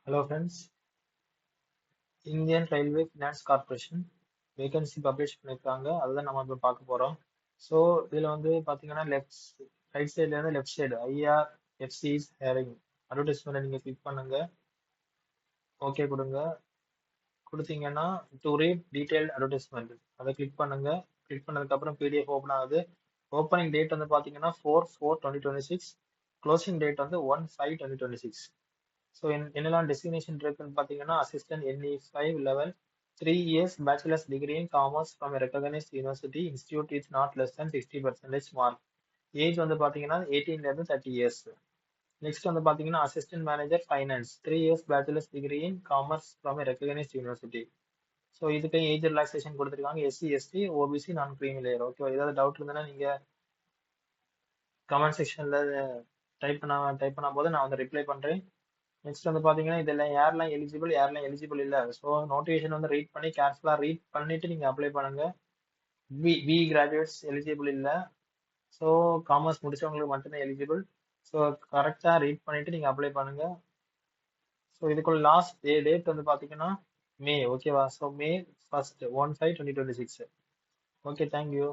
Hello friends, Indian Railway Finance Corporation vacancy publish பண்ணியிருக்காங்க. அதுதான் நம்ம இப்போ பார்க்க போறோம். ஸோ இதில் வந்து பார்த்தீங்கன்னா ரைட் சைட்ல இருந்து லெஃப்ட் சைடு IRFC's ஹேரிங் அட்வர்டைஸ்மெண்ட் நீங்கள் கிளிக் பண்ணுங்க. ஓகே கொடுங்க. கொடுத்தீங்கன்னா டு ரீட் டீடைல்டு அட்வர்டைஸ்மெண்ட் அதை கிளிக் பண்ணுங்க. கிளிக் பண்ணதுக்கப்புறம் PDF ஓப்பன் ஆகுது. ஓப்பனிங் டேட் வந்து பார்த்தீங்கன்னா 4/4/2026, க்ளோசிங் டேட் வந்து 1/5/2026. ஸோ என்னெல்லாம் டெஸ்டினேஷன் இருக்குன்னு பார்த்தீங்கன்னா assistant NE5 level 3 years bachelor's degree in commerce from a recognized university institute with not less than 60% mark. Age வந்து பார்த்தீங்கன்னா 18 ல இருந்து 30 years. நெக்ஸ்ட் வந்து பார்த்தீங்கன்னா assistant manager finance 3 years bachelor's degree in commerce from a recognized university. So இதுக்கு age relaxation கொடுத்துருக்காங்க. SC ST OBC நான் creamy layer. ஓகேவா? ஏதாவது டவுட் இருந்ததுன்னா நீங்க கமெண்ட் செக்ஷன்ல டைப் பண்ண போது நான் வந்து ரிப்ளை பண்றேன். நெக்ஸ்ட் வந்து பாத்தீங்கன்னா இதெல்லாம் யாரெல்லாம் எலிஜிபிள் இல்ல. ஸோ நோட்டிஃபிகேஷன் வந்து ரீட் பண்ணி கேர்ஃபுல்லா ரீட் பண்ணிட்டு நீங்க அப்ளை பண்ணுங்க. வி கிராஜுவேட்ஸ் எலிஜிபிள் இல்ல. ஸோ காமர்ஸ் முடிச்சவங்களுக்கு மட்டும்தான் எலிஜிபிள். ஸோ கரெக்டா ரீட் பண்ணிட்டு நீங்க அப்ளை பண்ணுங்க. ஸோ இதுக்குள்ள லாஸ்ட் டேட் வந்து பாத்தீங்கன்னா மே. ஓகேவா? So May 1st 1/5/2026. Okay, thank you.